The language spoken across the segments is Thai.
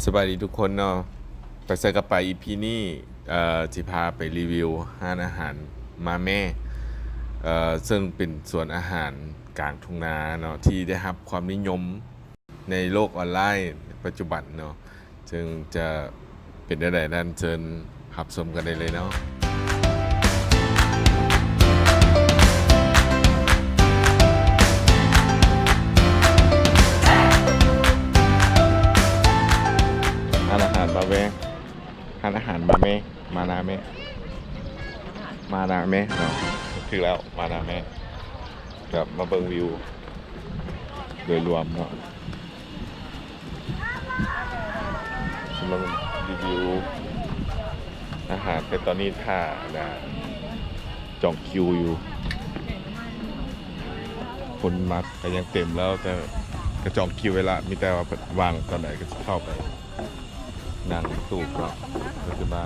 สบายดีทุกคนเนาะไปใส่กระไปอีพีนี้จิพาไปรีวิวร้านอาหารมาแม่ซึ่งเป็นสวนอาหารกลางทุ่งนาเนาะที่ได้รับความนิยมในโลกออนไลน์ปัจจุบันเนาะซึ่งจะเป็นได้ด้านเชิญรับชมกันได้เลยเนาะร้านอาหารมาแม่ร้านอาหารมาแม่มานาแม่มานาแม่เนาะคือแล้วมานาแม่แบบมาเบิ่งวิวโดยรวมเนาะมารีวิวอาหารแต่ตอนนี้ท่านะจองคิวอยู่คนมาก็ยังเต็มแล้วแต่กระจองคิวเวลามีแต่ว่าวางตอนไหนก็จะเข้าไปนั่งตูบเนาะก็จะมา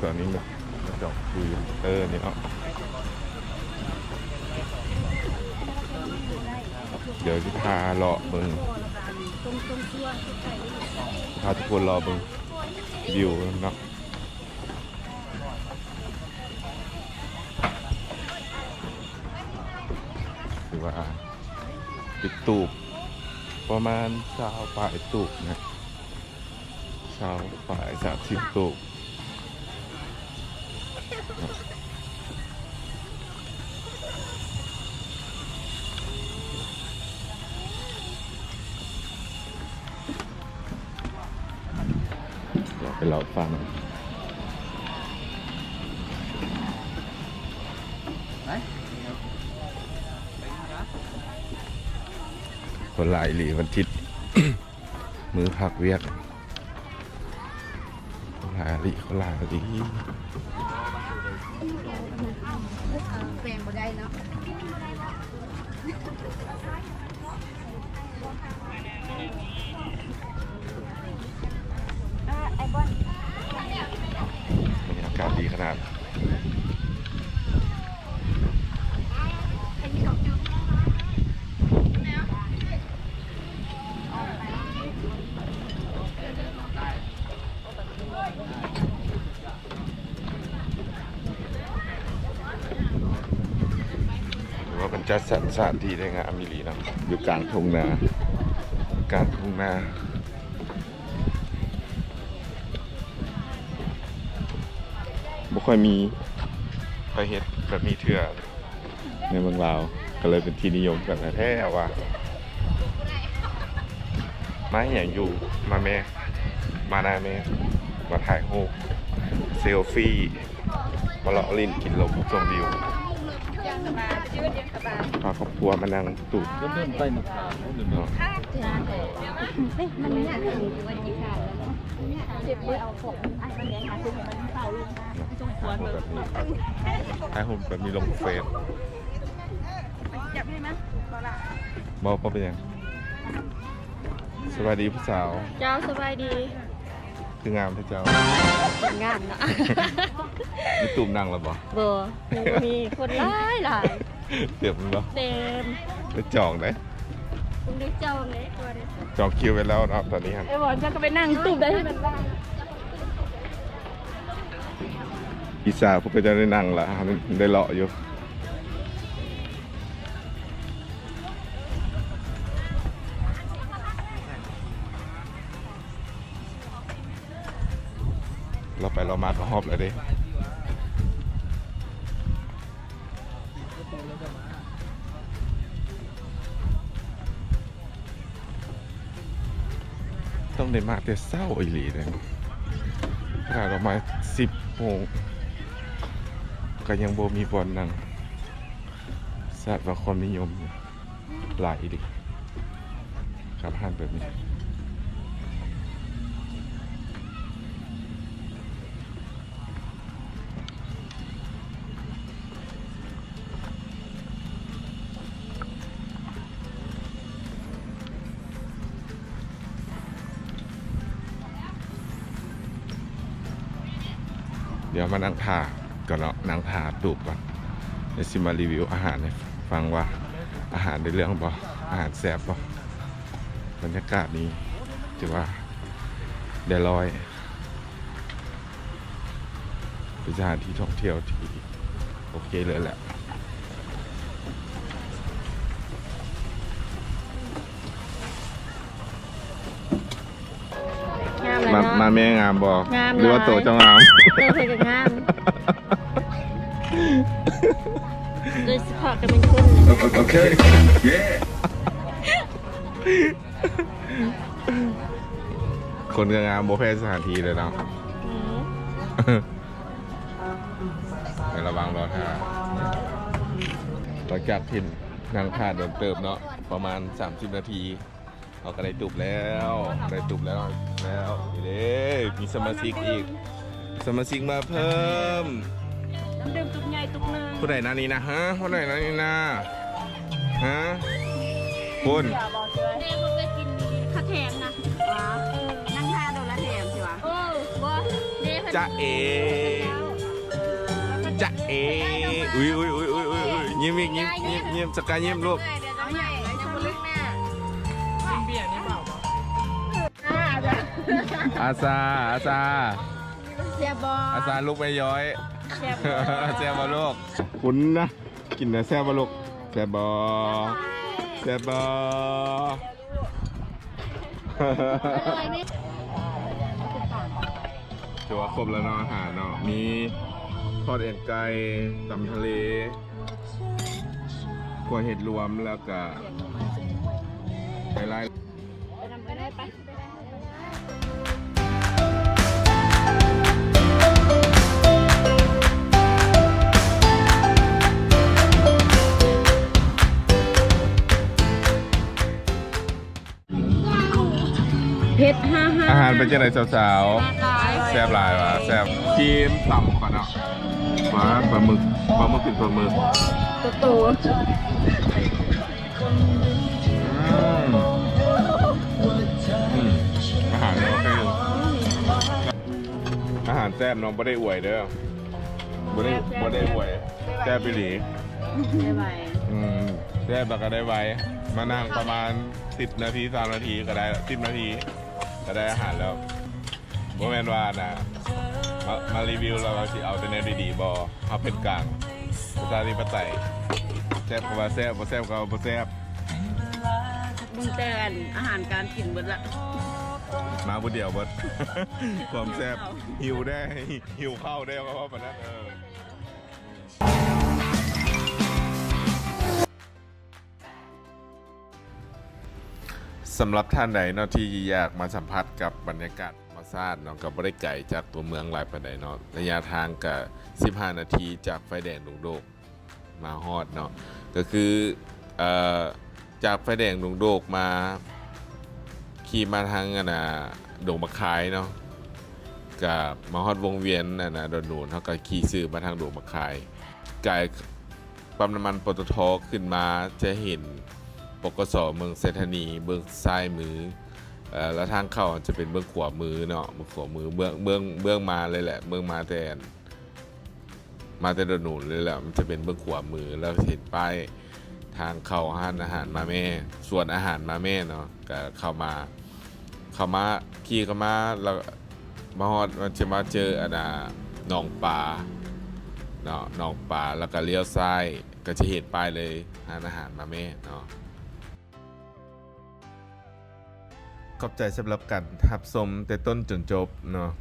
ตอนนี้มันกระจองคิวนี่เนาะเดี๋ยวจะพาเลาะเบิ่งพาทุกคนรอเบิ่งวิวเนาะหรือว่าปิดตูบประมาณ20 ปลายตูบนะ20 ปลาย30 ตูบไปเราฟังคนหลายหลีวันทิศ มือผักเวียกคนหลายหลีคนหลายหลีแปลงบ่ได้เนาะไอ้บอลบรรยากาศดีขนาดว่ามันจะสถานที่ได้งามมิลีนะอยู่กลางทุ่งนากลางทุ่งนาบ่ค่อยมีไปเฮ็ดแบบนี้เถื่อในเมืองลาวก็เลยเป็นที่นิยมกันแท้ว่ามาอย่างอยู่มาแม่มานาแม่มาถ่ายรูปเซลฟี่มาเลาะลิ้นกินลมชมวิวพาครอบครัวมานั่งตูดเดินไปหนึ่งทางเดินเนาะมันไม่อยากถึงวันจีขาดแล้วเนาะเจ็บมือเอาผมไอ้มันเลี้ยงหาซื้อมันเศร้าลงมาจงควรเลยถ่ายรูปแบบมีลงเฟซจับให้มั้ยบ่ล่ะบ่เป็นยังสวัสดีผู้สาว เจ้าสบายดี คืองามที่เจ้าง านเนาะมีตุ่มนั่งแล้วบ่บ่มีคนหลายเต็มแล้วเต็มไปจองได้คุณได้จองเลยตัวนี้จองคิวไว้แล้วเนาะตอนนี้ครับไอ้บอลจะก็ไปนั่งตุ่มได้ให้มันบ้างอีสาพวกก็จะได้นั่งละได้เลาะอยู่เราไปเรามาก็ฮอบเลยดิต้องได้มาแต่เศร้าอีหลีเลยขนาดเรามา10 โมงก็ยังโบมีบอลนั่งสัตว์ว่าความนิยมหลายดิครับห้านแบบนี้เดี๋ยวมานั่งทาก่อนเนาะนั่งทาตูบก่อนเดี๋ยวสิมารีวิวอาหารให้ฟังว่า อาหารในเรื่องบ่อาหารแซ่บบ่บรรยากาศนี้ถือว่าเดลอยเป็นสถานที่ท่องเที่ยวที่โอเคเลยแหละ งามเลย มา เนาะ มาแม่งามบ่ งาม หรือว่า หลาย โตเจ้างาม เออเคยกับงามโดยเฉพาะกันเป็นคนเลย Okay. Yeah. คนก็งามบ่แพ้สถานที่เลยเนาะ อืม ในระวังรอท่าหลังจากที่นั่งท่าโดนเติบเนาะประมาณ30 นาทีเราก็ได้ตุบแล้วนี่เด้มีสมาชิกอีก สมาชิกมาเพิ่ม น้ำดื่มตุกใหญ่ตุกหนึง ผู้ใดนะนี่นะฮะผู้ใดนะนี่นะฮะคุณ เดี๋ยวบอกเลยเดี๋ยวผมไปกินข้าวแถมนะว้านั่งทาโดนละแถมสิวะบ่เดี๋ยว จะเอจะเออุ้ยยิ้มอีกยิ้มสกายยิ้มลูก เอาใหญ่เลยจะมาลึกหน้า อาซา เสียบอ อาซาลูกไม่ย้อย เสียบอ แซ่บบ่ลูกคุณนะกินนะแซ่บบ่ลูกแซ่บบ่ อะไรนี่ ถือว่าครบแล้วเนาะอาหารเนาะมีทอดเอ็นไก่ตำทะเลกัวเห็ดรวมแล้วก็ไก่ไล่ ไปทำไปได้ไป เพชร55 อาหารเป็นยังไงสาวๆแซ่บหลายวะแซ่บทีมต่ำก่อนเนาะว้าปลาหมึกเป็นปลาหมึก ตัวโต อืมอาหารเนี่ยโอเคอยู่อาหารแซ่บน้องไม่ได้อวยเด้อไม่ได้อวยแซ่บไปหลี ได้ไหม แซ่บแล้วก็ได้ไว้มานั่งประมาณ10 นาที3 นาทีก็ได้10 นาทีก็ได้อาหารแล้วโมเมนว่านะมารีวิวเราสิเอาแต่แนวดีๆบอเอาเป็นกลางประชาธิปไตยแซ่บก็ว่าแซ่บบ่แซ่บก็บ่แซ่บ มึงเตือนอาหารการกินหมดละ มาผู้เดียวเบิด ความแซ่บหิวได้หิวข้าวได้ก็เพราะปานนั้นสำหรับท่านใดเนาะที่อยากมาสัมผัสกับบรรยากาศธรรมชาติเนาะก็บ่ได้ไกลจากตัวเมืองหลายปานใดเนาะระยะทางก็15 นาทีจากไฟแดงดงโดกมาฮอดเนาะก็คือจากไฟแดงดงโดกมาขี่มาทางดงมะขายเนาะกับมาฮอดวงเวียนดอนนูนเขาก็ขี่ซื้อมาทางดงมะขายไกลปั๊มน้ำมันปตทขึ้นมาจะเห็นปกสเมืองเศรษฐนีเบื้องซ้ายมือแล้วทางเข้าจะเป็นเบื้องขวามือเนาะเบื้องขวามือเบื้องมาเลยแหละเบื้องมาแต่ดอนนูนเลยแหละมันจะเป็นเบื้องขวามือแล้วเห็นป้ายทางเข้าห้านอาหารมาแม่ส่วนอาหารมาแม่เนาะก็เข้ามาขี่เข้ามาแล้วมาฮอดมันจะมาเจอหนองป่าเนาะหนองป่าแล้วก็เลี้ยวซ้ายก็จะเห็นป้ายเลยห้านอาหารมาแม่เนาะขอบใจสำหรับการรับชมแต่ต้นจนจบเนาะ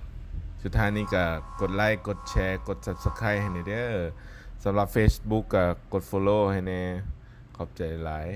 สุดท้ายนี้ก็กดไลค์กดแชร์กด Subscribe ให้หน่อยเด้อสำหรับ Facebook ก็กด Follow ให้แน่ขอบใจหลาย